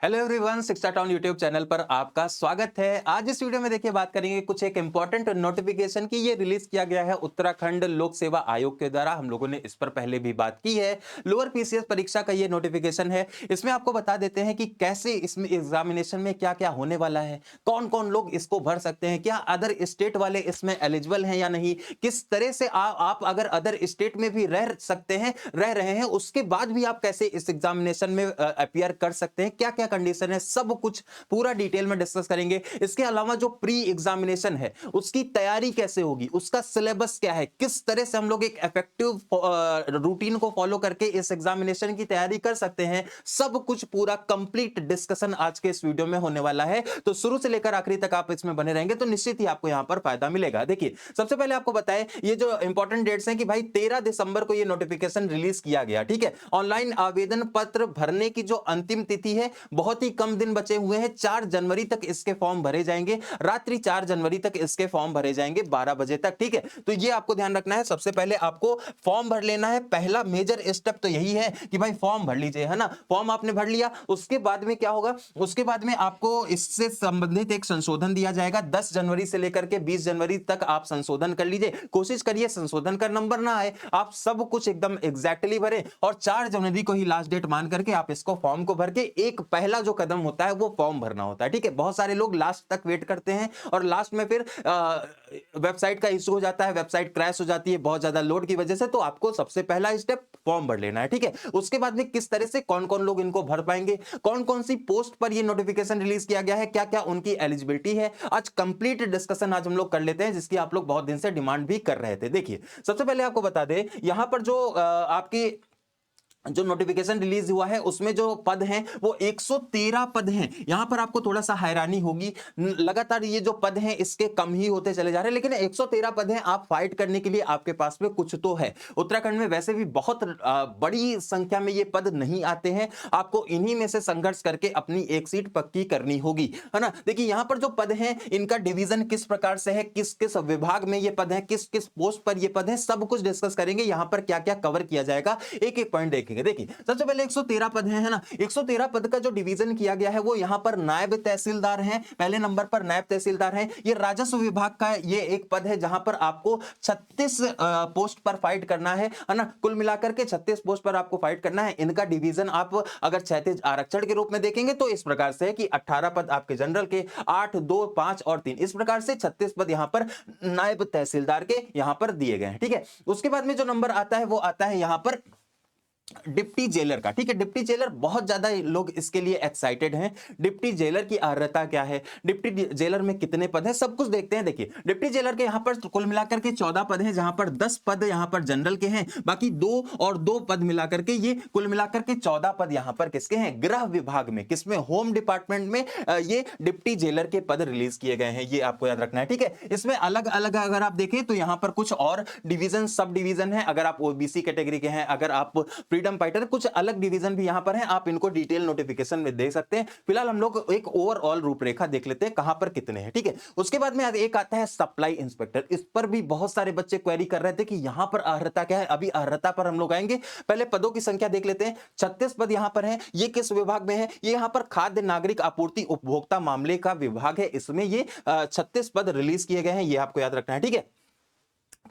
Hello everyone, शिक्षा town YouTube channel पर आपका स्वागत है। आज इस वीडियो में देखिए बात करेंगे कुछ एक इंपॉर्टेंट नोटिफिकेशन की। ये रिलीज किया गया है उत्तराखंड लोक सेवा आयोग के द्वारा। हम लोगों ने इस पर पहले भी बात की है। लोअर पीसीएस परीक्षा का ये नोटिफिकेशन है। इसमें आपको बता देते हैं कि कैसे इसमें एग्जामिनेशन में क्या क्या होने वाला है, कौन कौन लोग इसको भर सकते हैं, क्या अदर स्टेट वाले इसमें एलिजिबल हैं या नहीं, किस तरह से आप अगर अदर स्टेट में भी रह सकते हैं, रह रहे हैं, उसके बाद भी आप कैसे इस एग्जामिनेशन में अपियर कर सकते हैं, क्या क्या कंडीशन है, सब कुछ पूरा डिटेल में डिस्कस करेंगे। इसके अलावा जो प्री एग्जामिनेशन है उसकी तैयारी कैसे होगी, उसका सिलेबस क्या है, किस तरह से हम लोग एक इफेक्टिव रूटीन को फॉलो करके इस एग्जामिनेशन की तैयारी कर सकते हैं, सब कुछ पूरा कंप्लीट डिस्कशन आज के इस वीडियो में होने वाला है। तो शुरू से लेकर आखिरी तक आप इसमें बने रहेंगे तो निश्चित ही आपको यहां पर फायदा मिलेगा। देखिए, सबसे पहले आपको बताएं ये जो इंपॉर्टेंट डेट्स हैं कि भाई 13 दिसंबर को ये नोटिफिकेशन रिलीज किया गया। ठीक है, ऑनलाइन आवेदन पत्र भरने की जो अंतिम तिथि है, बहुत ही कम दिन बचे हुए हैं। 4 जनवरी तक इसके फॉर्म भरे जाएंगे, रात्रि 4 जनवरी तक इसके फॉर्म भरे जाएंगे 12 बजे तक। ठीक है, तो ये आपको ध्यान रखना है। सबसे पहले आपको फॉर्म भर लेना है। पहला मेजर स्टेप तो यही है कि भाई फॉर्म भर लीजिए, है ना। फॉर्म आपने भर लिया, उसके बाद में क्या होगा, उसके बाद में आपको इससे संबंधित एक संशोधन दिया जाएगा। 10 जनवरी से लेकर के 20 जनवरी तक आप संशोधन कर लीजिए। कोशिश करिए संशोधन का नंबर ना आए, आप सब कुछ एकदम एग्जैक्टली भरें और 4 जनवरी को ही लास्ट डेट मान करके आप इसको फॉर्म को भर के एक पहला जो कदम होता है वो फॉर्म भरना होता है। ठीक है, बहुत सारे लोग लास्ट तक वेट करते हैं और लास्ट में फिर वेबसाइट का इशू हो जाता है, वेबसाइट क्रैश हो जाती है बहुत ज्यादा लोड की वजह से। तो आपको सबसे पहला स्टेप फॉर्म भर लेना है। ठीक है, उसके बाद में किस तरह से कौन कौन लोग इनको भर पाएंगे, कौन कौन सी पोस्ट पर ये नोटिफिकेशन रिलीज किया गया है, क्या क्या उनकी एलिजिबिलिटी है, आज कंप्लीट डिस्कशन आज हम लोग कर लेते हैं, जिसकी आप लोग बहुत दिन से डिमांड भी कर रहे थे। देखिए, सबसे पहले आपको बता दें यहां पर जो आपकी जो नोटिफिकेशन रिलीज हुआ है उसमें जो पद हैं वो 113 पद हैं। यहां पर आपको थोड़ा सा हैरानी होगी, लगातार ये जो पद हैं इसके कम ही होते चले जा रहे हैं, लेकिन 113 पद हैं। आप फाइट करने के लिए आपके पास में कुछ तो है। उत्तराखंड में वैसे भी बहुत बड़ी संख्या में ये पद नहीं आते हैं, आपको इन्हीं में से संघर्ष करके अपनी एक सीट पक्की करनी होगी, है ना। देखिए, यहां पर जो पद हैं इनका डिवीजन किस प्रकार से है, किस किस विभाग में ये पद है, किस किस पोस्ट पर ये पद है, सब कुछ डिस्कस करेंगे। यहां पर क्या क्या कवर किया जाएगा एक एक पॉइंट देखेंगे। देखिए, सबसे पहले 113 पद हैं, है ना। 113 पद का जो डिवीजन किया गया है वो यहां पर नायब तहसीलदार हैं, पहले नंबर पर नायब तहसीलदार हैं। ये राजस्व विभाग का ये एक पद है जहां पर आपको 36 पोस्ट पर फाइट करना है ना। कुल मिलाकर के 36 पोस्ट पर आपको फाइट करना है। इनका डिवीजन आप अगर क्षैतिज आरक्षण के रूप में देखेंगे तो इस प्रकार से है कि 18 पद आपके जनरल के, 8, 2, 5 और 3, इस प्रकार से 36 पद यहां पर नायब तहसीलदार के यहां पर दिए गए हैं। ठीक है, उसके बाद में जो नंबर आता है वो आता है यहां पर डिप्टी जेलर का। ठीक है, डिप्टी जेलर बहुत ज्यादा लोग इसके लिए एक्साइटेड हैं। डिप्टी जेलर की अर्हता क्या है, डिप्टी जेलर में कितने पद हैं, सब कुछ देखते हैं। देखिए, डिप्टी जेलर के यहां पर कुल मिलाकर के 14 पद हैं, जहां पर 10 पद यहां पर जनरल के हैं, बाकी 2 और 2 पद मिलाकर के ये कुल मिलाकर के 14 पद यहां पर किसके हैं, गृह विभाग में, किसमें, होम डिपार्टमेंट में ये डिप्टी जेलर के पद रिलीज किए गए हैं। ये आपको याद रखना है। ठीक है, इसमें अलग अलग अगर आप देखें तो यहां पर कुछ और डिवीजन, सब डिवीजन है। अगर आप ओबीसी कैटेगरी के हैं, अगर आप फ्रीडम फाइटर, कुछ अलग डिवीजन भी यहां पर हैं, आप इनको डिटेल नोटिफिकेशन में देख सकते हैं। फिलहाल हम लोग एक ओवरऑल रूपरेखा देख लेते हैं कहां पर कितने हैं। ठीक है, उसके बाद में एक आता है सप्लाई इंस्पेक्टर। इस पर भी बहुत सारे बच्चे क्वेरी कर रहे थे कि यहां पर अर्हता क्या है। अभी अर्हता पर हम लोग आएंगे, पहले पदों की संख्या देख लेते हैं। 36 पद यहां पर हैं। ये किस विभाग में है, ये यहां पर खाद्य नागरिक आपूर्ति उपभोक्ता मामले का विभाग है, इसमें ये 36 पद रिलीज किए गए हैं, ये आपको याद रखना है। ठीक है,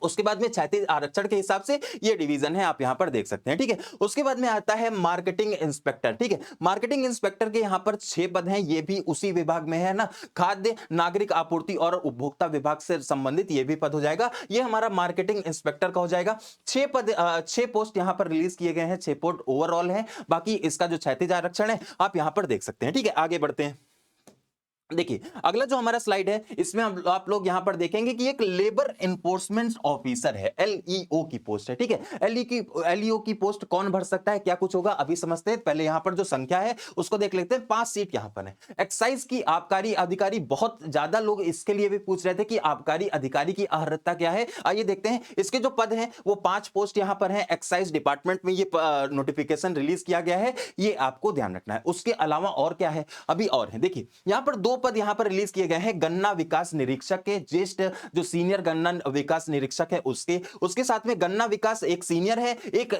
उसके बाद में क्षैतिज आरक्षण के हिसाब से ये डिवीजन है, आप यहां पर देख सकते हैं। ठीक है, उसके बाद में आता है मार्केटिंग इंस्पेक्टर। ठीक है, मार्केटिंग इंस्पेक्टर के यहां पर 6 पद हैं, ये भी उसी विभाग में है ना, खाद्य नागरिक आपूर्ति और उपभोक्ता विभाग से संबंधित ये भी पद हो जाएगा। ये हमारा मार्केटिंग इंस्पेक्टर का हो जाएगा। 6 पद, 6 पोस्ट यहां पर रिलीज किए गए हैं, 6 पोस्ट ओवरऑल है। बाकी इसका जो क्षैतिज आरक्षण है आप यहां पर देख सकते हैं। ठीक है, आगे बढ़ते हैं। देखिए, अगला जो हमारा स्लाइड है इसमें आप लोग यहां पर देखेंगे कि एक लेबर एनफोर्समेंट ऑफिसर है, एलईओ की पोस्ट है। ठीक है, एलईओ की पोस्ट कौन भर सकता है, क्या कुछ होगा अभी समझते हैं। पहले यहां पर जो संख्या है उसको देख लेते हैं। 5 सीट यहां पर है। एक्साइज की आबकारी अधिकारी, बहुत ज्यादा लोग इसके लिए भी पूछ रहे थे कि आबकारी अधिकारी की अर्हता क्या है। आइए देखते हैं, इसके जो पद हैं वो 5 पोस्ट यहां पर है। एक्साइज डिपार्टमेंट में ये नोटिफिकेशन रिलीज किया गया है, ये आपको ध्यान रखना है। उसके अलावा और क्या है, अभी और है। देखिए, यहां पर 2 पद यहां पर रिलीज किए गए हैं गन्ना विकास निरीक्षक के, ज्येष्ठ जो सीनियर गन्ना विकास निरीक्षक है उसके साथ में गन्ना विकास एक सीनियर है, एक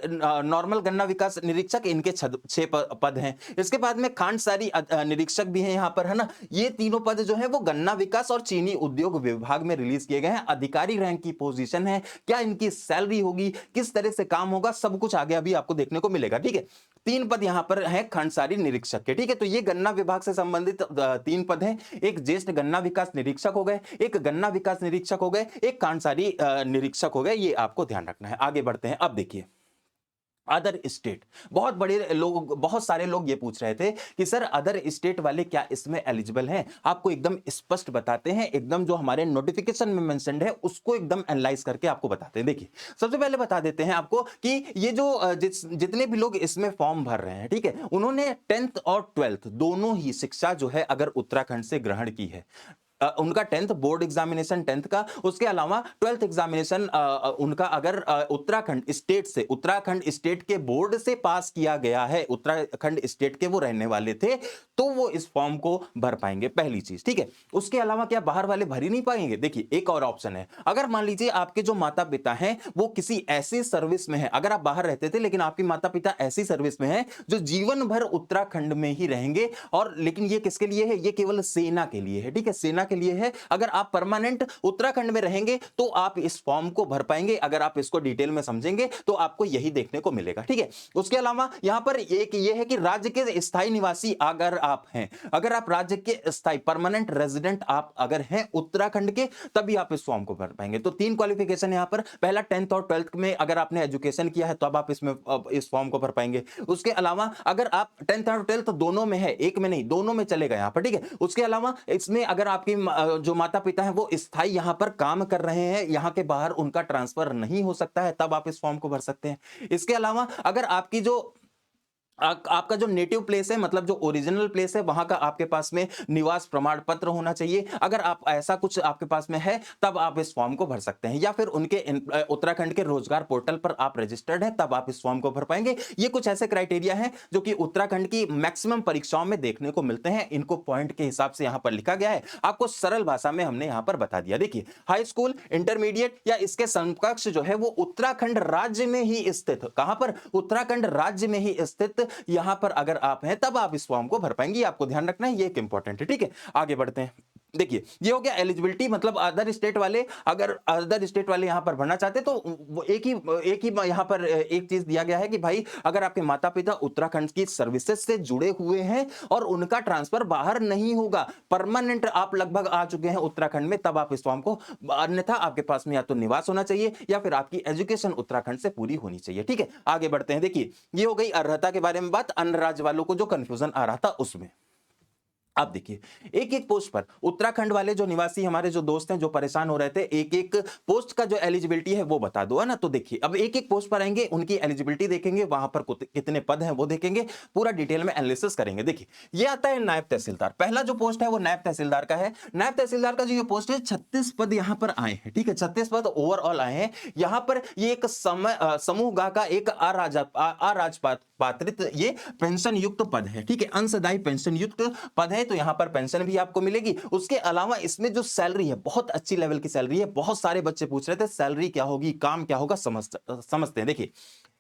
नॉर्मल गन्ना विकास निरीक्षक, इनके 6 पद हैं। इसके बाद में खांडसारी निरीक्षक भी है यहां पर, है ना। ये तीनों पद जो है वो गन्ना विकास और चीनी उद्योग विभाग में रिलीज किए गए हैं। अधिकारी रैंक की पोजीशन है, क्या इनकी सैलरी होगी, किस तरह से काम होगा, सब कुछ आगे अभी आपको देखने को मिलेगा, ठीक है। 3 पद यहां पर है खांडसारी निरीक्षक के, ठीक है। तो ये गन्ना विभाग से संबंधित 3 पद हैं। एक ज्येष्ठ गन्ना विकास निरीक्षक हो गए, एक गन्ना विकास निरीक्षक हो गए, एक खांडसारी निरीक्षक हो गए। ये आपको ध्यान रखना है। आगे बढ़ते हैं। अब देखिए अदर स्टेट, बहुत सारे लोग ये पूछ रहे थे कि सर अदर स्टेट वाले क्या इसमें एलिजिबल हैं। आपको एकदम स्पष्ट बताते हैं, एकदम जो हमारे नोटिफिकेशन में मेंशन्ड है उसको एकदम एनालाइज करके आपको बताते हैं। देखिए सबसे पहले बता देते हैं आपको कि ये जो जितने भी लोग इसमें फॉर्म भर रहे हैं, ठीक है, उन्होंने 10th और 12th दोनों ही शिक्षा जो है अगर उत्तराखंड से ग्रहण की है, उनका 10th बोर्ड एग्जामिनेशन 10th का, उसके अलावा 12th एग्जामिनेशन उनका अगर उत्तराखंड स्टेट के बोर्ड से पास किया गया है, उत्तराखंड स्टेट के वो रहने वाले थे, तो वो इस फॉर्म को भर पाएंगे, पहली चीज, ठीक है। उसके अलावा क्या बाहर वाले भर ही नहीं पाएंगे? देखिए एक और ऑप्शन है, अगर मान लीजिए आपके जो माता पिता हैं वो किसी ऐसी सर्विस में है, अगर आप बाहर रहते थे लेकिन आपके माता पिता ऐसी सर्विस में है जो जीवन भर उत्तराखंड में ही रहेंगे, और लेकिन ये किसके लिए है? ये केवल सेना के लिए है, ठीक है, सेना के लिए है। अगर आप परमानेंट उत्तराखंड में रहेंगे तो आप इस फॉर्म को भर पाएंगे। अगर आप इसको डिटेल में समझेंगे तो आपको यही देखने को मिलेगा, ठीक है। उसके अलावा यहां पर एक ये है कि राज्य के स्थायी निवासी अगर आप हैं, अगर आप राज्य के स्थायी परमानेंट रेजिडेंट आप अगर हैं उत्तराखंड के, तभी आप इस फॉर्म को भर पाएंगे। तो 3 क्वालिफिकेशन यहां पर, पहला 10th और 12th में अगर आपने एजुकेशन किया है तो अब आप इसमें इस फॉर्म को भर पाएंगे। उसके अलावा अगर आप 10th और 12th दोनों में है, एक में नहीं दोनों में चलेगा यहां पर, ठीक है। उसके अलावा इसमें अगर आपकी जो माता पिता हैं वो स्थायी यहां पर काम कर रहे हैं, यहां के बाहर उनका ट्रांसफर नहीं हो सकता है, तब आप इस फॉर्म को भर सकते हैं। इसके अलावा अगर आपकी जो आपका जो नेटिव प्लेस है, मतलब जो ओरिजिनल प्लेस है, वहां का आपके पास में निवास प्रमाण पत्र होना चाहिए। अगर आप ऐसा कुछ आपके पास में है तब आप इस फॉर्म को भर सकते हैं, या फिर उनके उत्तराखंड के रोजगार पोर्टल पर आप रजिस्टर्ड हैं तब आप इस फॉर्म को भर पाएंगे। ये कुछ ऐसे क्राइटेरिया हैं जो कि उत्तराखंड की मैक्सिमम परीक्षाओं में देखने को मिलते हैं। इनको पॉइंट के हिसाब से यहां पर लिखा गया है, आपको सरल भाषा में हमने यहां पर बता दिया। देखिए हाई स्कूल, इंटरमीडिएट या इसके समकक्ष जो है वो उत्तराखंड राज्य में ही स्थित, कहां पर? उत्तराखंड राज्य में ही स्थित यहां पर अगर आप हैं तब आप इस फॉर्म को भर पाएंगे। आपको ध्यान रखना है, ये एक इंपॉर्टेंट है, ठीक है। आगे बढ़ते हैं। देखिए ये हो गया एलिजिबिलिटी, मतलब अदर स्टेट वाले, अगर अदर स्टेट वाले यहां पर भरना चाहते तो एक ही यहां पर एक चीज दिया गया है कि भाई अगर आपके माता पिता उत्तराखंड की सर्विसेज से जुड़े हुए हैं और उनका ट्रांसफर बाहर नहीं होगा, परमानेंट आप लगभग आ चुके हैं उत्तराखंड में, तब आप इस फॉर्म को, अन्यथा आपके पास में या तो निवास होना चाहिए या फिर आपकी एजुकेशन उत्तराखंड से पूरी होनी चाहिए, ठीक है। आगे बढ़ते हैं। देखिए ये हो गई अर्हता के बारे में बात, अन्य राज्य वालों को जो कंफ्यूजन आ रहा था उसमें। अब देखिए एक एक पोस्ट पर उत्तराखंड वाले जो निवासी हमारे जो दोस्त हैं जो परेशान हो रहे थे, एक एक पोस्ट का जो एलिजिबिलिटी है वो बता दो, है ना। तो देखिए अब एक एक पोस्ट पर आएंगे, उनकी एलिजिबिलिटी देखेंगे, वहां पर कितने पद हैं वो देखेंगे, पूरा डिटेल में एनालिसिस करेंगे। देखिए ये आता है नायब तहसीलदार, पहला जो पोस्ट है वो नायब तहसीलदार का है। नायब तहसीलदार का जो ये पोस्ट है 36 पद यहां पर आए हैं, ठीक है, 36 पद ओवरऑल आए हैं। यहां पर ये एक समूह गा का एक अराजपात्रित ये पेंशन युक्त पद है, ठीक है, अंशदायी पेंशन युक्त पद है, तो यहां पर पेंशन भी आपको मिलेगी। उसके अलावा इसमें जो सैलरी है बहुत अच्छी लेवल की सैलरी है। बहुत सारे बच्चे पूछ रहे थे सैलरी क्या होगी, काम क्या होगा, समझते हैं। देखिए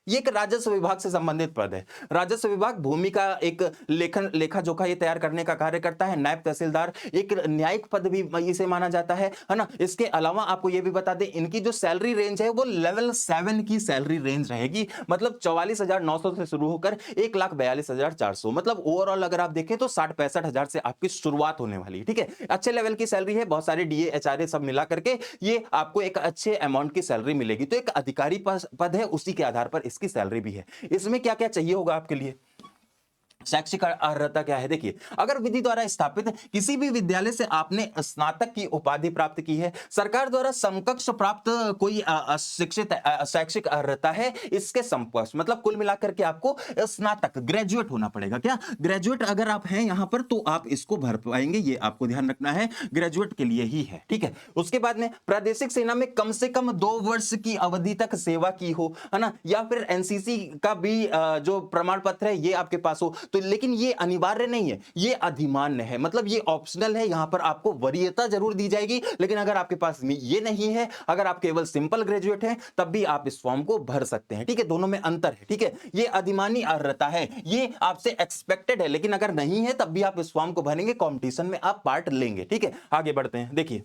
ये एक राजस्व विभाग से संबंधित पद है। राजस्व विभाग भूमि का एक लेखा जोखा ये तैयार करने का कार्य करता है। नायब तहसीलदार एक न्यायिक पद भी इसे माना जाता है ना। इसके अलावा आपको ये भी बता दें इनकी जो सैलरी रेंज है वो लेवल 7 की सैलरी रेंज रहेगी, मतलब 44,900 से शुरू होकर 1,42,400, मतलब ओवरऑल अगर आप देखें तो 60-65 हजार से आपकी शुरुआत होने वाली है, ठीक है। अच्छे लेवल की सैलरी है, बहुत सारे डीए एचआरए सब मिला करके ये आपको एक अच्छे अमाउंट की सैलरी मिलेगी। तो एक अधिकारी पद है, उसी के आधार पर इसकी सैलरी भी है। इसमें क्या क्या चाहिए होगा आपके लिए? शैक्षिक अर्हता क्या है? देखिए अगर विधि द्वारा स्थापित किसी भी विद्यालय से आपने स्नातक की उपाधि प्राप्त की है, सरकार द्वारा समकक्ष प्राप्त कोई शिक्षित शैक्षिक अर्हता है, इसके समकक्ष, मतलब कुल मिलाकर के आपको स्नातक ग्रेजुएट होना पड़ेगा। क्या ग्रेजुएट अगर आप हैं यहां पर तो आप इसको भर पाएंगे, ये आपको ध्यान रखना है, ग्रेजुएट के लिए ही है, ठीक है। उसके बाद में प्रादेशिक सेना में कम से कम 2 वर्ष की अवधि तक सेवा की हो, है ना, या फिर एनसीसी का भी जो प्रमाण पत्र है ये आपके पास हो, तो लेकिन ये अनिवार्य नहीं है, ये अधिमान्य है, मतलब ये ऑप्शनल है। यहां पर आपको वरीयता जरूर दी जाएगी, लेकिन अगर आपके पास में ये नहीं है, अगर आप केवल सिंपल ग्रेजुएट हैं, तब भी आप इस फॉर्म को भर सकते हैं। ठीक है, दोनों में अंतर है। ठीक है, ये अधिमानी अर्हता है, ये आपसे एक्सपेक्टेड है, लेकिन अगर नहीं है तब भी आप इस फॉर्म को भरेंगे, कंपटीशन में आप पार्ट लेंगे। ठीक है, आगे बढ़ते हैं। देखिए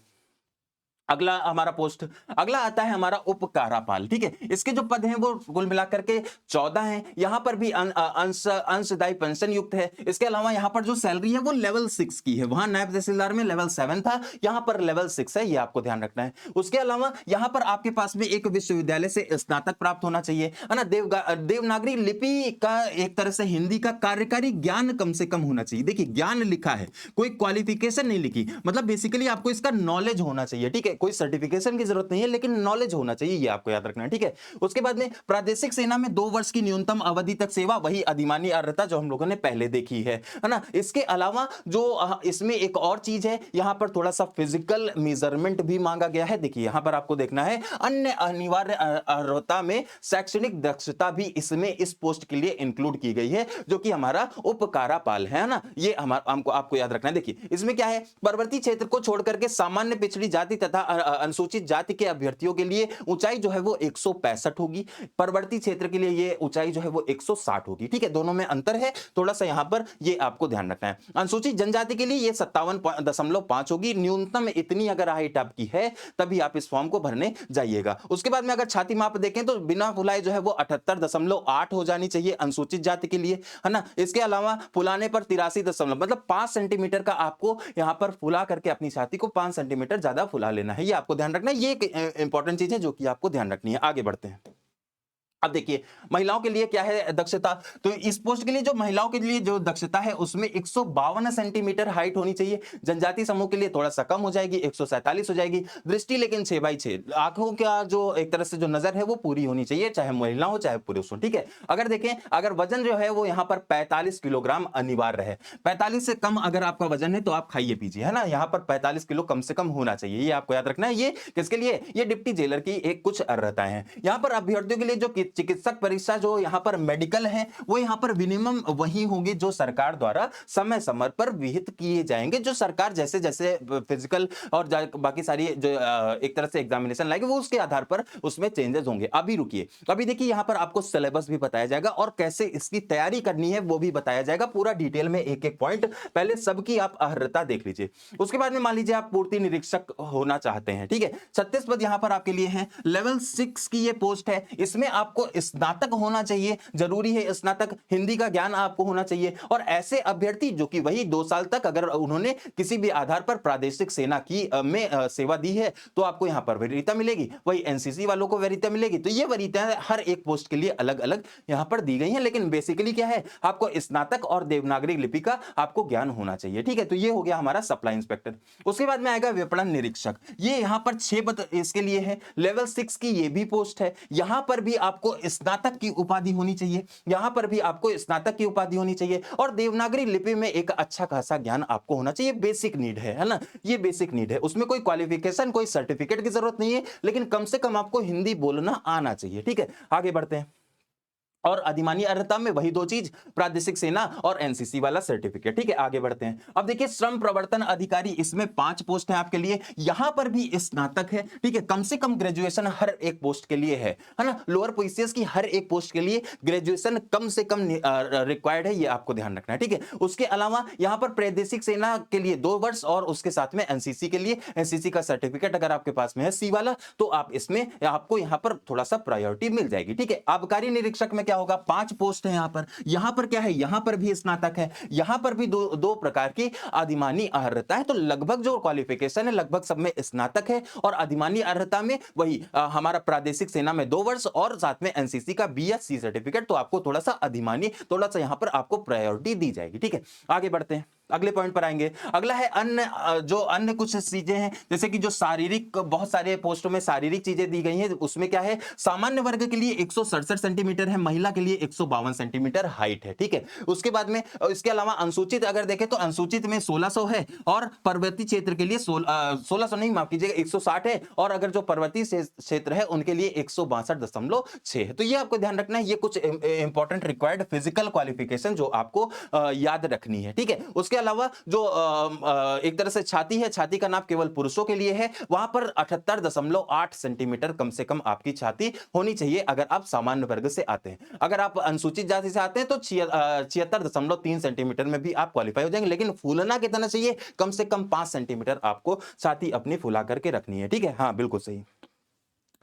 अगला हमारा पोस्ट, अगला आता है हमारा उपकारापाल। ठीक है, इसके जो पद हैं वो कुल मिलाकर के 14 हैं। यहां पर भी अंशदायी पेंशन युक्त है। इसके अलावा यहां पर जो सैलरी है वो लेवल 6 की है, वहां नायब तहसीलदार में लेवल 7 था, यहां पर लेवल 6 है, ये आपको ध्यान रखना है। उसके अलावा यहां पर आपके पास में एक विश्वविद्यालय से स्नातक प्राप्त होना चाहिए, है ना। देवनागरी लिपि का एक तरह से हिंदी का कार्यकारी ज्ञान कम से कम होना चाहिए। देखिए ज्ञान लिखा है, कोई क्वालिफिकेशन नहीं लिखी, मतलब बेसिकली आपको इसका नॉलेज होना चाहिए। ठीक है, कोई सर्टिफिकेशन की जरूरत नहीं है, लेकिन नॉलेज होना चाहिए, ये आपको याद रखना है। ठीक है, उसके बाद में प्रादेशिक सेना में 2 वर्ष की न्यूनतम अवधि तक सेवा, वही अधिमानी अर्हता जो हम लोगों ने पहले देखी है ना। इसके अलावा जो इसमें एक और चीज है, यहां पर थोड़ा सा फिजिकल मेजरमेंट भी मांगा गया है। देखिए यहां पर आपको देखना है, अन्य अनिवार्य अर्हता में शैक्षणिक दक्षता भी इसमें इस पोस्ट के लिए इंक्लूड की गई है, जो कि हमारा उपकारापाल है ना। ये हमारा हमको आपको याद रखना है। देखिए इसमें क्या है, पर्वतीय क्षेत्र को छोड़ करके सामान्य पिछड़ी जाति तथा अनुसूचित जाति के अभ्यर्थियों के लिए ऊंचाई जो है वो 165 होगी, परवर्ती क्षेत्र के लिए ये ऊंचाई जो है वो 160 होगी। ठीक है, दोनों में अंतर है थोड़ा सा, यहां पर ये आपको ध्यान रखना है। अनुसूचित जनजाति के लिए ये 57.5 होगी। न्यूनतम इतनी अगर हाइट आपकी है तभी आप इस फॉर्म को भरने जाइएगा। उसके बाद में अगर छाती माप देखें तो बिना फुलाए जो है वो 78.8 हो जानी चाहिए अनुसूचित जाति के लिए, है ना। इसके अलावा फुलाने पर 83 मतलब 5 सेंटीमीटर का आपको यहां पर फुला करके अपनी छाती को 5 सेंटीमीटर ज्यादा फुला लेना है, ये आपको ध्यान रखना है। ये एक इंपॉर्टेंट चीज है जो कि आपको ध्यान रखनी है। आगे बढ़ते हैं। अब देखिए महिलाओं के लिए क्या है दक्षता, तो इस पोस्ट के लिए जो महिलाओं के लिए जो दक्षता है उसमें 152 सेंटीमीटर हाइट होनी चाहिए। जनजाति समूह के लिए थोड़ा सा कम हो जाएगी, 147 हो जाएगी। दृष्टि लेकिन 6/6, आंखों का जो एक तरह से जो नजर है वो पूरी होनी चाहिए, चाहे महिला हो चाहे पुरुष हो। ठीक है, अगर देखें अगर वजन जो है वो यहाँ पर 45 किलोग्राम अनिवार्य है। 45 से कम अगर आपका वजन है तो आप खाइए पीजिए, है ना। यहाँ पर 45 किलो कम से कम होना चाहिए, ये आपको याद रखना है। ये किसके लिए, ये डिप्टी जेलर की एक कुछ अर्हताएं हैं। यहाँ पर अभ्यर्थियों के लिए जो चिकित्सक परीक्षा जो यहाँ पर मेडिकल है वो यहाँ पर मिनिमम वही होंगे जो सरकार द्वारा समय समय पर विहित किए जाएंगे, जो सरकार जैसे जैसे फिजिकल और बाकी सारी जो एक तरह से एग्जामिनेशन लाएगी वो उसके आधार पर उसमें चेंजेस होंगे। अभी रुकिए, अभी देखिए यहाँ पर आपको सिलेबस भी बताया जाएगा और कैसे इसकी तैयारी करनी है वो भी बताया जाएगा, पूरा डिटेल में एक एक पॉइंट। पहले सबकी आप अर्हता देख लीजिए। उसके बाद में मान लीजिए आप पूर्ति निरीक्षक होना चाहते हैं, ठीक है। 36 पद यहाँ पर आपके लिए हैं। लेवल 6 की ये पोस्ट है, इसमें आपको स्नातक होना चाहिए, जरूरी है स्नातक, हिंदी का ज्ञान आपको होना चाहिए। और ऐसे अभ्यर्थी जो कि वही 2 साल तक अगर उन्होंने किसी भी आधार पर प्रादेशिक सेना की में सेवा दी है तो आपको यहां पर वरीयता मिलेगी, वही एनसीसी वालों को वरीयता मिलेगी। तो ये वरीयता हर एक पोस्ट के लिए अलग अलग यहां पर दी गई हैं, लेकिन बेसिकली क्या है, आपको स्नातक और देवनागरी लिपि का आपको ज्ञान होना चाहिए। ठीक है, तो ये हो गया हमारा सप्लाई इंस्पेक्टर। उसके बाद में आएगा विपणन निरीक्षक, ये यहां पर 6 पद इसके लिए है। लेवल 6 की ये भी पोस्ट है, यहां पर भी आपको स्नातक की उपाधि होनी चाहिए, यहां पर भी आपको स्नातक की उपाधि होनी चाहिए और देवनागरी लिपि में एक अच्छा खासा ज्ञान आपको होना चाहिए। बेसिक नीड है ना, ये बेसिक नीड है, उसमें कोई क्वालिफिकेशन कोई सर्टिफिकेट की जरूरत नहीं है, लेकिन कम से कम आपको हिंदी बोलना आना चाहिए। ठीक है, आगे बढ़ते हैं। और अधिमानी अर्हता में वही 2 चीज, प्रादेशिक सेना और एनसीसी वाला सर्टिफिकेट। ठीक है, आगे बढ़ते हैं। अब देखिए श्रम प्रवर्तन अधिकारी, इसमें 5 पोस्ट है आपके लिए, यहां पर भी स्नातक है। ठीक है, कम से कम ग्रेजुएशन हर एक पोस्ट के लिए है ना। लोअर पीसीएस की हर एक पोस्ट के लिए ग्रेजुएशन कम से कम रिक्वायर्ड है, ये आपको ध्यान रखना है। ठीक है, उसके अलावा यहां पर प्रादेशिक सेना के लिए 2 वर्ष और उसके साथ में एनसीसी के लिए एनसीसी का सर्टिफिकेट अगर आपके पास में है सी वाला, तो आप इसमें आपको यहां पर थोड़ा सा प्रायोरिटी मिल जाएगी। ठीक है, आबकारी निरीक्षक में क्या होगा, 5 पोस्ट है यहां पर क्या है, यहां पर भी स्नातक है, यहां पर भी दो प्रकार की अधिमानी अर्हता है। तो लगभग जो क्वालिफिकेशन है लगभग सब में स्नातक है और अधिमानी अर्हता में वही हमारा प्रादेशिक सेना में 2 वर्ष और साथ में एनसीसी का बीएससी सर्टिफिकेट। तो आपको थोड़ा सा अधिमानी, थोड़ा सा यहां पर आपको प्रायोरिटी दी जाएगी। ठीक है, आगे बढ़ते हैं। अगले पॉइंट पर आएंगे। अगला है अन्य जो अन्य कुछ चीजें हैं, जैसे कि जो शारीरिक, बहुत सारे पोस्टों में शारीरिक चीजें दी गई हैं, उसमें क्या है, सामान्य वर्ग के लिए 167 सेंटीमीटर है, महिला के लिए 152 सेंटीमीटर हाइट है, ठीक है। उसके बाद में इसके अलावा अनुसूचित अगर देखें तो अनुसूचित में 1600 है, और पर्वतीय क्षेत्र के लिए 1600 नहीं, माफ कीजिएगा, 160 है, और अगर जो पर्वतीय क्षेत्र है उनके लिए 162.6 है। तो ये आपको ध्यान रखना है, ये कुछ इंपॉर्टेंट रिक्वायर्ड फिजिकल क्वालिफिकेशन जो आपको याद रखनी है, ठीक है। उसके अलावा जो एक तरह से छाती है, छाती का नाप केवल पुरुषों के लिए है, वहां पर 78.8 सेंटीमीटर कम से कम आपकी छाती होनी चाहिए अगर आप सामान्य वर्ग से आते हैं। अगर आप अनुसूचित जाति से आते हैं तो 76.3 सेंटीमीटर में भी आप क्वालिफाई हो जाएंगे, लेकिन फूलना कितना चाहिए, कम से कम 5 सेंटीमीटर आपको छाती अपनी फुला करके रखनी है, ठीक है। हाँ, बिल्कुल सही।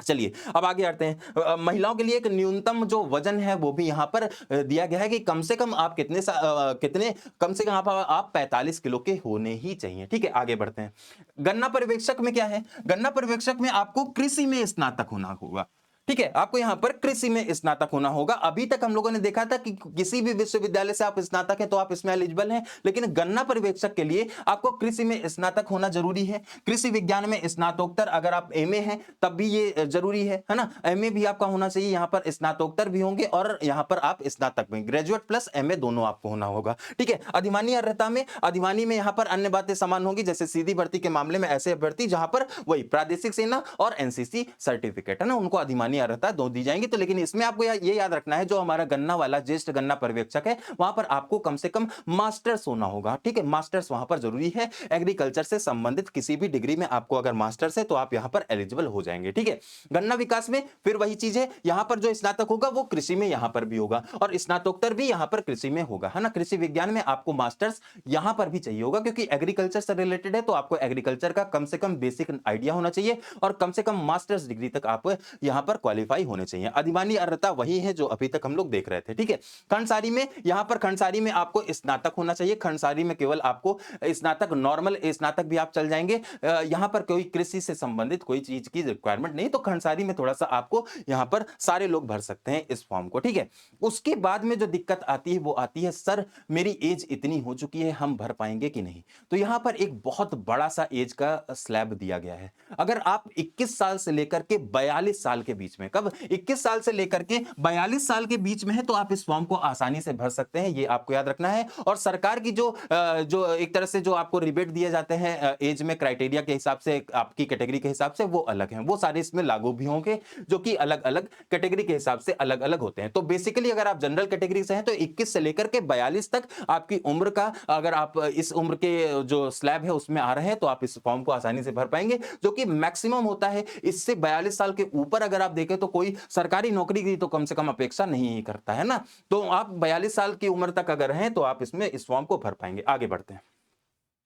चलिए अब आगे आते हैं। महिलाओं के लिए एक न्यूनतम जो वजन है वो भी यहां पर दिया गया है कि कम से कम आप कितने कम से कम आप 45 किलो के होने ही चाहिए, ठीक है। आगे बढ़ते हैं। गन्ना पर्यवेक्षक में क्या है, गन्ना पर्यवेक्षक में आपको कृषि में स्नातक होना होगा, ठीक है। आपको यहां पर कृषि में स्नातक होना होगा। अभी तक हम लोगों ने देखा था कि किसी भी विश्वविद्यालय से आप स्नातक हैं तो आप इसमें एलिजिबल हैं, लेकिन गन्ना पर्यवेक्षक के लिए आपको कृषि में स्नातक होना जरूरी है। कृषि विज्ञान में स्नातकोत्तर, अगर आप एमए हैं तब भी ये जरूरी है ना, एमए भी आपका होना चाहिए। यहां पर स्नातकोत्तर भी होंगे और यहां पर आप स्नातक में, ग्रेजुएट प्लस एमए दोनों आपको होना होगा, ठीक है। अधिमानी अर्हता में, अधिमानी में यहां पर अन्य बातें समान होंगी, जैसे सीधी भर्ती के मामले में ऐसे अभ्यर्थी जहां पर वही प्रादेशिक सेना और एनसीसी सर्टिफिकेट है ना, उनको अधिमानी अर्हता दो दी जाएंगी। तो लेकिन इसमें आपको ये याद रखना है, जो हमारा गन्ना वाला ज्येष्ठ गन्ना पर्यवेक्षक है वहां पर आपको कम से कम मास्टर्स होना होगा, ठीक है। मास्टर्स वहां पर जरूरी है। एग्रीकल्चर से संबंधित किसी भी डिग्री में आपको अगर मास्टर्स है तो आप यहां पर एलिजिबल हो जाएंगे, ठीक है। गन्ना विकास में फिर वही चीज है, यहां पर जो स्नातक होगा वो कृषि में यहां पर भी होगा, और स्नातकोत्तर भी यहां पर कृषि में होगा, है ना। कृषि विज्ञान में आपको मास्टर्स यहां पर भी चाहिए होगा, क्योंकि एग्रीकल्चर से रिलेटेड है, तो आपको एग्रीकल्चर का कम से कम बेसिक आइडिया होना चाहिए, और कम से कम मास्टर्स डिग्री तक आप यहां पर क्वालिफाई होने चाहिए। अधिमानी अर्हता वही है जो अभी तक हम लोग देख रहे थे, ठीक है। खंडसारी में, यहां पर खंडसारी में आपको स्नातक होना चाहिए। खंडसारी में केवल आपको स्नातक, नॉर्मल स्नातक भी आप चल जाएंगे, यहां पर कोई कृषि से संबंधित कोई चीज की रिक्वायरमेंट नहीं। तो खंडसारी में थोड़ा सा आपको यहां पर सारे लोग भर सकते हैं इस फॉर्म को, ठीक है। उसके बाद में जो दिक्कत आती है वो आती है, सर मेरी एज इतनी हो चुकी है, हम भर पाएंगे कि नहीं। तो यहां पर एक बहुत बड़ा सा एज का स्लैब दिया गया है। अगर आप 21 साल से लेकर के 42 साल के बीच में, कब 21 साल से लेकर के 42 साल के बीच में है, तो आप इस फॉर्म को आसानी से भर सकते हैं, ये आपको याद रखना है। और सरकार की जो एक तरह से जो आपको रिबेट दिए जाते हैं एज में, क्राइटेरिया के हिसाब से, आपकी कैटेगरी के हिसाब से, वो अलग हैं, वो सारे इसमें लागू भी होंगे, जो कि अलग अलग कैटेगरी के हिसाब से अलग अलग होते हैं। तो बेसिकली अगर आप जनरल कैटेगरी से हैं तो 21 से लेकर के 42 तक आपकी उम्र का, अगर आप इस उम्र के जो स्लैब है उसमें आ रहे हैं तो आप इस फॉर्म को आसानी से भर पाएंगे, जो कि मैक्सिमम होता है। इससे 42 साल के ऊपर अगर आप देखें तो कोई सरकारी नौकरी की तो कम से कम अपेक्षा नहीं ही करता है ना। तो आप 42 साल की उम्र तक अगर हैं तो आप इसमें इस फॉर्म को भर पाएंगे। आगे बढ़ते हैं।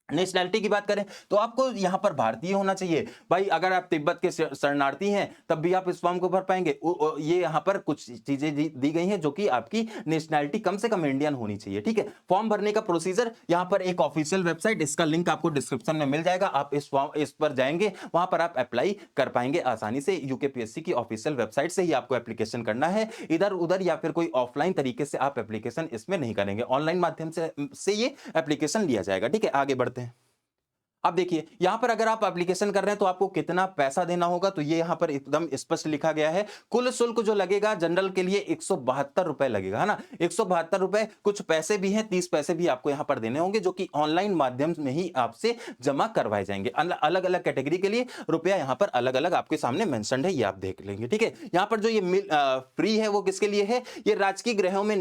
नेशनैलिटी की बात करें तो आपको यहां पर भारतीय होना चाहिए भाई। अगर आप तिब्बत के शरणार्थी हैं तब भी आप इस फॉर्म को भर पाएंगे। ये यहां पर कुछ चीजें दी गई हैं जो कि आपकी नेशनैलिटी कम से कम इंडियन होनी चाहिए, ठीक है। फॉर्म भरने का प्रोसीजर, यहां पर एक ऑफिशियल वेबसाइट, इसका लिंक आपको डिस्क्रिप्शन में मिल जाएगा। आप इस पर जाएंगे, वहां पर आप अप्लाई कर पाएंगे आसानी से। यूकेपीएससी की ऑफिशियल वेबसाइट से ही आपको एप्लीकेशन करना है, इधर उधर या फिर कोई ऑफलाइन तरीके से आप एप्लीकेशन इसमें नहीं करेंगे, ऑनलाइन माध्यम से ये एप्लीकेशन लिया जाएगा, ठीक है। आगे बढ़ते हैं। अब देखिए यहां पर अगर आप एप्लीकेशन कर रहे हैं तो आपको कितना पैसा देना होगा, तो ये यहां पर एकदम स्पष्ट लिखा गया है। कुल शुल्क जो लगेगा जनरल के लिए 172 रुपए लगेगा, है ना। 172 रुपए, कुछ पैसे भी हैं, 30 पैसे भी आपको यहां पर देने होंगे, जो कि ऑनलाइन माध्यम में ही आपसे जमा करवाए जाएंगे। अलग अलग कैटेगरी के लिए रुपया यहां पर अलग अलग आपके सामने मेंशन्ड है, ये आप देख लेंगे, ठीक है। यहां पर जो ये फ्री है वो किसके लिए है, ये राजकीय गृहों में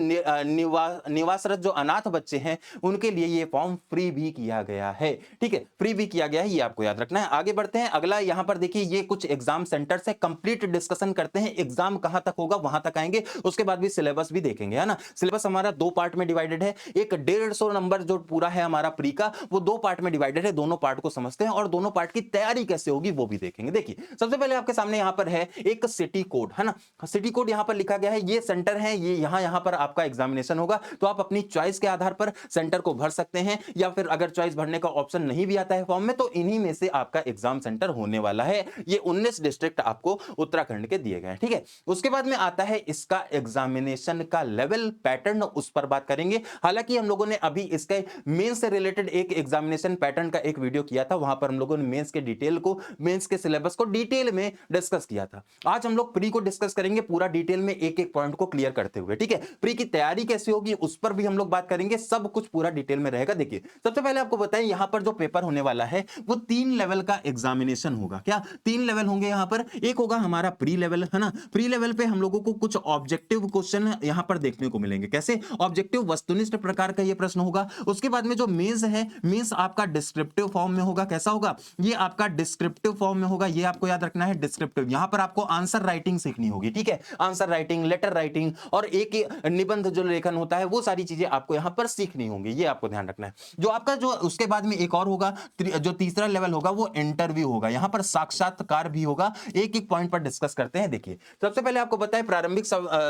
निवासरत जो अनाथ बच्चे हैं उनके लिए ये फॉर्म फ्री भी किया गया है, ठीक है। फ्री भी किया गया है, ये आपको याद रखना है। आगे बढ़ते हैं। अगला यहां पर देखिए ये कुछ एग्जाम सेंटर्स है, कंप्लीट डिस्कशन करते हैं। एग्जाम कहां तक होगा वहां तक आएंगे, उसके बाद भी सिलेबस भी देखेंगे, है ना। सिलेबस हमारा दो पार्ट में डिवाइडेड है। एक 150 नंबर जो पूरा है हमारा प्री का, वो दो पार्ट में डिवाइडेड है। दोनों पार्ट को समझते हैं और दोनों पार्ट की तैयारी कैसे होगी वो भी देखेंगे। देखिए सबसे पहले आपके सामने यहां पर है एक सिटी कोड, है ना। सिटी कोड यहां पर लिखा गया है, ये सेंटर है, ये यहां पर आपका एग्जामिनेशन होगा। तो आप अपनी चॉइस के आधार पर सेंटर को भर सकते हैं, या फिर अगर चॉइस भरने का ऑप्शन नहीं भी आता है है फॉर्म में, तो इन्हीं में से आपका एग्जाम सेंटर होने वाला है। ये 19 डिस्ट्रिक्ट आपको उत्तराखंड के दिए गए हैं, ठीक है। उसके बाद में आता है इसका एग्जामिनेशन का लेवल पैटर्न, उस पर बात करेंगे। हालांकि हम लोगों ने अभी इसके मेंस से रिलेटेड एक एग्जामिनेशन पैटर्न का एक वीडियो किया था, वहां पर हम लोगों ने मेंस के डिटेल को, मेंस के सिलेबस को डिटेल में डिस्कस किया था। आज हम लोग प्री को डिस्कस करेंगे पूरा डिटेल में, एक एक पॉइंट को क्लियर करते हुए, ठीक है। प्री की तैयारी कैसे होगी उस पर भी हम लोग बात करेंगे, सब कुछ पूरा डिटेल में रहेगा। देखिए सबसे पहले आपको बताएं, यहां पर जो पेपर होने वाला है वो 3 लेवल का एग्जामिनेशन होगा। क्या 3 लेवल होंगे यहां पर? एक होगा हमारा प्री लेवल, है ना। प्री लेवल पे हम लोगों को कुछ ऑब्जेक्टिव क्वेश्चन यहां पर देखने को मिलेंगे। कैसे ऑब्जेक्टिव? वस्तुनिष्ठ प्रकार का ये प्रश्न होगा। उसके बाद में जो मेंस है, मेंस आपका डिस्क्रिप्टिव फॉर्म में होगा। कैसा होगा? ये आपका डिस्क्रिप्टिव फॉर्म में होगा, ये आपको याद रखना है, डिस्क्रिप्टिव। यहां पर आपको आंसर राइटिंग सीखनी होगी, ठीक है। आंसर राइटिंग, लेटर राइटिंग और एक निबंध जो लेखन होता है, वो सारी चीजें आपको यहां पर सीखनी होंगी, ये आपको ध्यान रखना है। जो आपका जो उसके बाद में एक और होगा, जो तीसरा लेवल होगा वो इंटरव्यू होगा। यहां पर साक्षात्कार भी होगा। एक एक पॉइंट पर डिस्कस करते हैं। देखिए सबसे पहले आपको बताएं, प्रारंभिक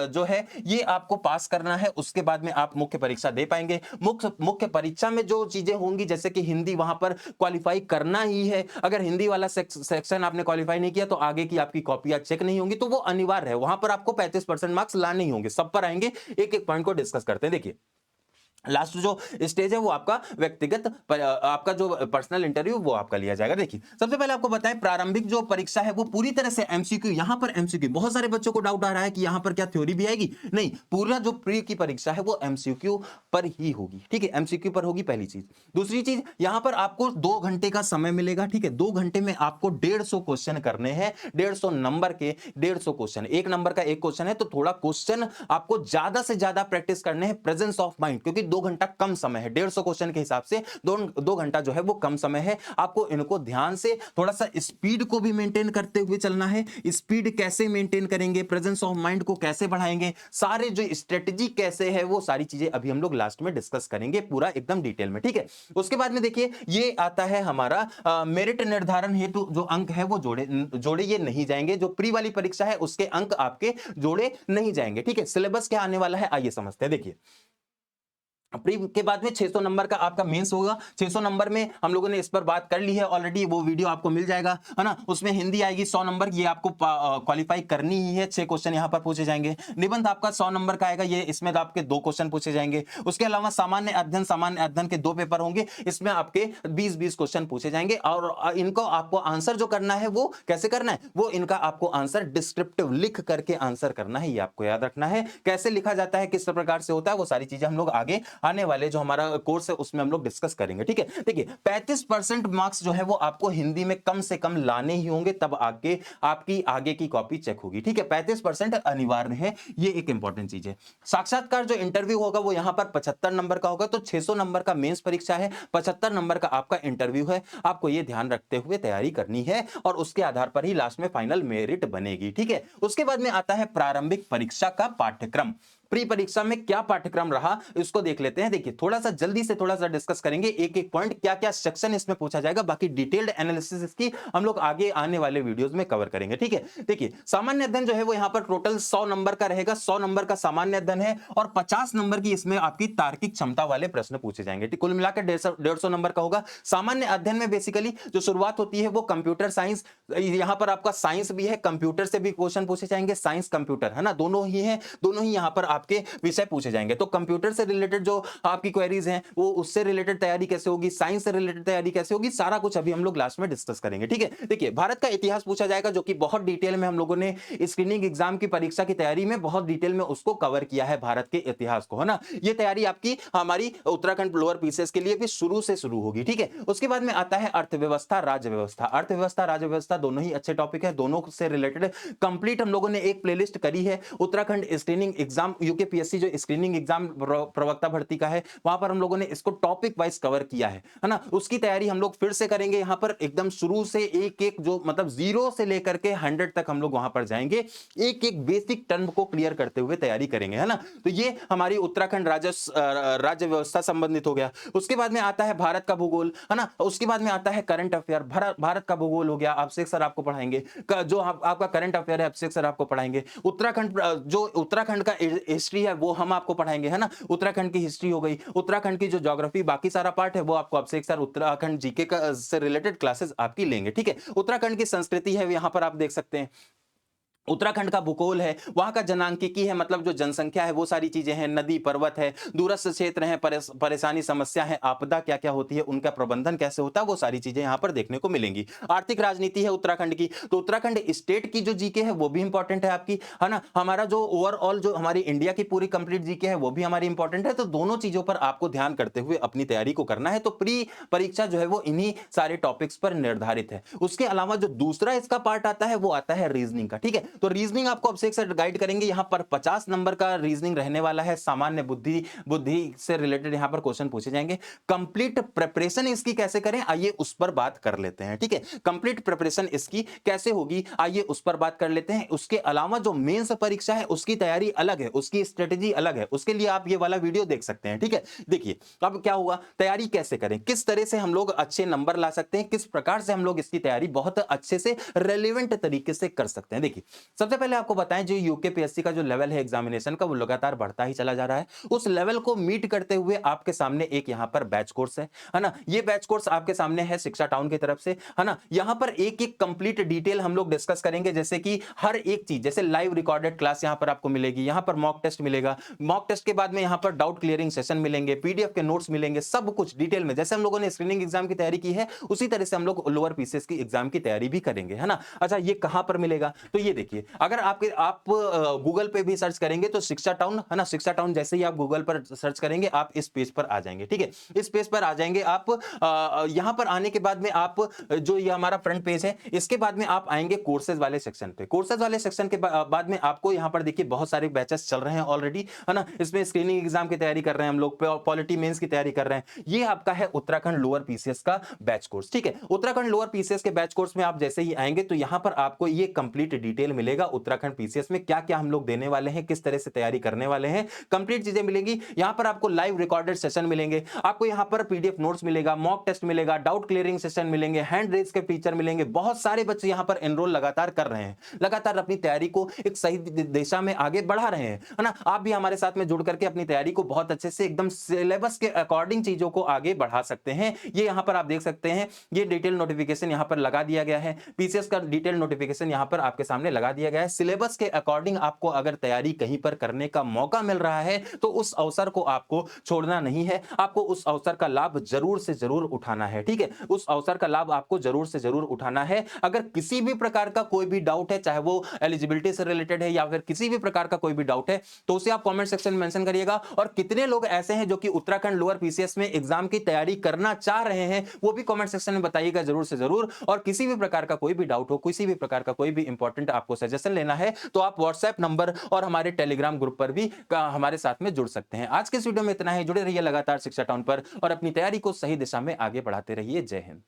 जो है ये आपको पास करना है, उसके बाद में आप मुख्य परीक्षा दे पाएंगे। मुख्य परीक्षा में जो चीजें होंगी, जैसे कि हिंदी वहां पर क्वालिफाई करना ही है। अगर हिंदी वाला सेक्शन आपने क्वालिफाई नहीं किया तो आगे की आपकी कॉपियां चेक नहीं होंगी, तो वो अनिवार्य है, वहां पर आपको 35% मार्क्स लाने ही होंगे। सब पर आएंगे, एक एक पॉइंट को डिस्कस करते हैं। देखिए लास्ट जो स्टेज है वो आपका व्यक्तिगत आपका जो पर्सनल इंटरव्यू वो आपका लिया जाएगा। देखिए सबसे पहले आपको बताएं, प्रारंभिक जो परीक्षा है वो पूरी तरह से एमसीक्यू। यहां पर एमसीक्यू, बहुत सारे बच्चों को डाउट आ रहा है कि यहां पर क्या थ्योरी भी आएगी? नहीं, पूरा जो प्री की परीक्षा है वो एमसीक्यू पर ही होगी, ठीक है। एमसीक्यू पर होगी, पहली चीज। दूसरी चीज, यहां पर आपको 2 घंटे का समय मिलेगा, ठीक है। 2 घंटे में आपको 150 क्वेश्चन करने हैं, 150 नंबर के 150 क्वेश्चन। एक नंबर का एक क्वेश्चन है, तो थोड़ा क्वेश्चन आपको ज्यादा से ज्यादा प्रैक्टिस करने हैं, प्रेजेंस ऑफ माइंड, क्योंकि 2 घंटा कम समय है। 150 क्वेश्चन के हिसाब से 2 घंटा जो है वो कम समय है। आपको इनको ध्यान से थोड़ा सा स्पीड को भी मेंटेन करते हुए चलना है। स्पीड कैसे मेंटेन करेंगे, प्रेजेंस ऑफ माइंड को कैसे बढ़ाएंगे, सारे जो स्ट्रेटजी कैसे है, वो सारी चीजें अभी हम लोग लास्ट में डिस्कस करेंगे पूरा एकदम डिटेल में, ठीक है। उसके बाद में देखिए ये आता है हमारा मेरिट निर्धारण हेतु जो अंक है वो जोड़े ये नहीं जाएंगे। जो प्री वाली परीक्षा है उसके अंक आपके जोड़े नहीं जाएंगे, ठीक है। सिलेबस क्या आने वाला है आइए समझते हैं। देखिए प्री के बाद में 600 नंबर का आपका मेंस होगा। 600 नंबर में हम लोगों ने इस पर बात कर ली है ऑलरेडी, वो वीडियो आपको मिल जाएगा, है ना। उसमें हिंदी आएगी 100 नंबर, ये आपको क्वालिफाई करनी ही है। 6 क्वेश्चन यहां पर पूछे जाएंगे। निबंध आपका 100 नंबर का आएगा, ये इसमें आपके 2 क्वेश्चन पूछे जाएंगे। उसके अलावा सामान्य अध्ययन के 2 पेपर होंगे, इसमें आपके 20-20 क्वेश्चन पूछे जाएंगे। और इनको आपको आंसर जो करना है वो कैसे करना है, वो इनका आपको आंसर डिस्क्रिप्टिव लिख करके आंसर करना है, ये आपको याद रखना है। कैसे लिखा जाता है, किस प्रकार से होता है, वो सारी चीजें हम लोग आगे आने वाले जो हमारा कोर्स है उसमें हम लोग डिस्कस करेंगे, ठीक है। देखिए 35% मार्क्स जो है वो आपको हिंदी में कम से कम लाने ही होंगे, तब आगे आपकी आगे की कॉपी चेक होगी, ठीक है। 35% अनिवार्य है, ये एक इंपॉर्टेंट चीज है। साक्षात्कार जो इंटरव्यू होगा वो यहां पर 75 नंबर का होगा, तो 600 नंबर का मेंस परीक्षा है, 75 नंबर का आपका इंटरव्यू है। आपको ये ध्यान रखते हुए तैयारी करनी है और उसके आधार पर ही लास्ट में फाइनल मेरिट बनेगी, ठीक है। उसके बाद में आता है प्रारंभिक परीक्षा का पाठ्यक्रम। प्री परीक्षा में क्या पाठ्यक्रम रहा इसको देख लेते हैं। देखिए थोड़ा सा जल्दी से थोड़ा सा डिस्कस करेंगे, एक एक पॉइंट, क्या क्या सेक्शन इसमें पूछा जाएगा। बाकी डिटेल्ड एनालिसिस इसकी हम लोग आगे आने वाले वीडियोस में कवर करेंगे, ठीक है। देखिए सामान्य अध्ययन जो है वो यहां पर टोटल 100 नंबर का रहेगा। 100 नंबर का सामान्य अध्ययन है और 50 नंबर की इसमें आपकी तार्किक क्षमता वाले प्रश्न पूछे जाएंगे। कुल मिलाकर 150 नंबर का होगा। सामान्य अध्ययन में बेसिकली जो शुरुआत होती है वो कंप्यूटर साइंस, यहां पर आपका साइंस भी है, कंप्यूटर से भी क्वेश्चन पूछे जाएंगे। साइंस कंप्यूटर है ना, दोनों ही है, दोनों ही यहां पर आपके विषय पूछे जाएंगे। तो कंप्यूटर से रिलेटेड जो आपकी क्वेरीज हैं वो उससे रिलेटेड तैयारी कैसे होगी, साइंस से रिलेटेड तैयारी कैसे होगी, सारा कुछ अभी हम लोग लास्ट में डिस्कस करेंगे, ठीक है। देखिए भारत का इतिहास पूछा जाएगा, जो कि बहुत डिटेल में हम लोगों ने स्क्रीनिंग एग्जाम की परीक्षा की तैयारी में बहुत डिटेल में उसको कवर किया है, भारत के इतिहास को, है ना। ये तैयारी आपकी हमारी उत्तराखंड लोअर पीसीएस के लिए भी शुरू से शुरू होगी, ठीक है। उसके बाद में आता है अर्थव्यवस्था राज्य व्यवस्था। अर्थव्यवस्था राज्य व्यवस्था दोनों ही अच्छे टॉपिक है, दोनों से रिलेटेड कंप्लीट हम लोगों ने एक प्लेलिस्ट करी है। उत्तराखंड स्क्रीनिंग एग्जाम यूकेपीएससी जो स्क्रीनिंग एग्जाम प्रवक्ता भर्ती का है, वहां पर हम लोगों ने इसको टॉपिक वाइज कवर किया है ना। उसकी तैयारी हम लोग फिर से करेंगे यहां पर एकदम शुरू से, एक एक जो मतलब 0 से लेकर के 100 तक हम लोग वहां पर जाएंगे, एक एक बेसिक टर्म को क्लियर करते हुए तैयारी करेंगे, है ना। तो ये हमारी उत्तराखंड राज्य व्यवस्था संबंधित हो गया। उसके बाद में आता है भारत का भूगोल, है ना। उसके बाद में आता है करंट अफेयर। भारत का भूगोल हो गया, अभिषेक सर आपको पढ़ाएंगे। जो आपका करंट अफेयर है अभिषेक सर आपको पढ़ाएंगे। उत्तराखंड जो उत्तराखंड का हिस्ट्री है वो हम आपको पढ़ाएंगे, है ना। उत्तराखंड की हिस्ट्री हो गई, उत्तराखंड की जो ज्योग्राफी बाकी सारा पार्ट है वो आपको अब से एक सार उत्तराखंड जीके का से रिलेटेड क्लासेस आपकी लेंगे, ठीक है। उत्तराखंड की संस्कृति है यहाँ पर आप देख सकते हैं। उत्तराखंड का भूगोल है, वहाँ का जनांकिकी है, मतलब जो जनसंख्या है वो सारी चीज़ें हैं, नदी, पर्वत है, दूरस्थ क्षेत्र हैं, परेशानी, समस्या है, आपदा क्या-क्या होती है, उनका प्रबंधन कैसे होता है, वो सारी चीज़ें यहाँ पर देखने को मिलेंगी। आर्थिक राजनीति है उत्तराखंड की, तो उत्तराखंड स्टेट की जो जीके है वो भी इंपॉर्टेंट है आपकी, है ना। हमारा जो ओवरऑल जो हमारी इंडिया की पूरी कंप्लीट जीके है वो भी हमारी इंपॉर्टेंट है, तो दोनों चीज़ों पर आपको ध्यान करते हुए अपनी तैयारी को करना है। तो प्री परीक्षा जो है वो इन्हीं सारे टॉपिक्स पर निर्धारित है। उसके अलावा जो दूसरा इसका पार्ट आता है वो आता है रीजनिंग का, ठीक है। तो रीजनिंग आपको अब से एक सेट गाइड करेंगे, यहां पर 50 नंबर का रीजनिंग रहने वाला है। सामान्य बुद्धि बुद्धि से रिलेटेड यहां पर क्वेश्चन पूछे जाएंगे। कंप्लीट प्रिपरेशन इसकी कैसे करें, आइए उस पर बात कर लेते हैं, ठीक है। कंप्लीट प्रिपरेशन इसकी कैसे होगी, आइए उस पर बात कर लेते हैं। उसके अलावा जो मेंस परीक्षा है उसकी तैयारी अलग है, उसकी स्ट्रेटेजी अलग है, उसके लिए आप ये वाला वीडियो देख सकते हैं, ठीक है। देखिए अब क्या हुआ, तैयारी कैसे करें, किस तरह से हम लोग अच्छे नंबर ला सकते हैं, किस प्रकार से हम लोग इसकी तैयारी बहुत अच्छे से रेलेवेंट तरीके से कर सकते हैं। देखिए सबसे पहले आपको बताएं, जो यूकेपीएससी का जो लेवल है एग्जामिनेशन का वो लगातार बढ़ता ही चला जा रहा है। उस लेवल को मीट करते हुए आपके सामने एक यहां पर बैच कोर्स है ना। ये बैच कोर्स आपके सामने है शिक्षा टाउन की तरफ से, है ना। यहां पर एक एक कंप्लीट डिटेल हम लोग डिस्कस करेंगे, जैसे कि हर एक चीज, जैसे लाइव रिकॉर्डेड क्लास यहां पर आपको मिलेगी, यहां पर मॉक टेस्ट मिलेगा, मॉक टेस्ट के बाद में यहां पर डाउट क्लियरिंग सेशन मिलेंगे, पीडीएफ के नोट्स मिलेंगे, सब कुछ डिटेल में, जैसे हम लोगों ने स्क्रीनिंग एग्जाम की तैयारी की है उसी तरह से हम लोग लोअर पीसीएस की एग्जाम की तैयारी भी करेंगे, है ना। अच्छा ये कहां पर मिलेगा, तो ये देखिए, अगर आप गूगल पे भी सर्च करेंगे तो शिक्षा टाउन, है ना, शिक्षा टाउन जैसे ही आप गूगल पर सर्च करेंगे आप इस पेज पर आ जाएंगे, ठीक है। इस पेज पर आ जाएंगे आप, यहां पर आने के बाद में आप जो ये हमारा फ्रंट पेज है इसके बाद में आप आएंगे कोर्सेज वाले सेक्शन पे। कोर्सेज वाले सेक्शन के बाद में आपको यहां पर देखिए बहुत सारे बैचेस चल रहे हैं ऑलरेडी, है ना। इसमें स्क्रीनिंग एग्जाम की तैयारी कर रहे हैं हम लोग, पॉलिटी मेंस की तैयारी कर रहे हैं। ये आपका है उत्तराखंड लोअर पीसीएस का बैच कोर्स, ठीक है। उत्तराखंड लोअर पीसीएस के बैच कोर्स में आप जैसे ही आएंगे तो यहां पर आपको ये कंप्लीट डिटेल मिलेगा, उत्तराखंड पीसीएस में क्या क्या हम लोग देने वाले हैं, किस तरह से तैयारी करने वाले हैं, कंप्लीट चीजें मिलेंगी। यहां पर आपको लाइव रिकॉर्डेड सेशन मिलेंगे, आपको यहां पर पीडीएफ नोट्स मिलेगा, मॉक टेस्ट मिलेगा, डाउट क्लियरिंग सेशन मिलेंगे, हैंड रेज के टीचर मिलेंगे। बहुत सारे बच्चे यहां पर एनरोल लगातार कर रहे हैं, लगातार अपनी तैयारी को एक सही दिशा में आगे बढ़ा रहे हैं, है ना। आप भी हमारे साथ में जुड़ करके अपनी तैयारी को बहुत अच्छे से एकदम सिलेबस के अकॉर्डिंग चीजों को आगे बढ़ा सकते हैं। ये यहां पर आप देख सकते हैं, ये डिटेल नोटिफिकेशन यहां पर लगा दिया गया है, पीसीएस का डिटेल नोटिफिकेशन यहां पर आपके सामने लगा दिया गया है। सिलेबस के अकॉर्डिंग आपको अगर तैयारी कहीं पर करने का मौका मिल रहा है तो उस अवसर को आपको छोड़ना नहीं है, आपको उस अवसर का लाभ जरूर से जरूर उठाना है, ठीक है। उस अवसर का लाभ आपको जरूर से जरूर उठाना है। अगर किसी भी प्रकार का कोई भी डाउट है, चाहे वो एलिजिबिलिटी से रिलेटेड है या फिर किसी भी प्रकार का कोई भी डाउट है, तो उसे आप कमेंट सेक्शन में मेंशन करिएगा। और कितने लोग ऐसे हैं जो कि उत्तराखंड लोअर पीसीएस में एग्जाम की तैयारी करना चाह रहे हैं, वो भी कमेंट सेक्शन में बताइएगा जरूर से जरूर। और किसी भी प्रकार का कोई भी डाउट हो, किसी भी प्रकार का कोई भी इंपॉर्टेंट आपको सजेशन लेना है तो आप व्हाट्सएप नंबर और हमारे टेलीग्राम ग्रुप पर भी हमारे साथ में जुड़ सकते हैं। आज के इस वीडियो में इतना ही, जुड़े रहिए लगातार शिक्षा टाउन पर और अपनी तैयारी को सही दिशा में आगे बढ़ाते रहिए। जय हिंद।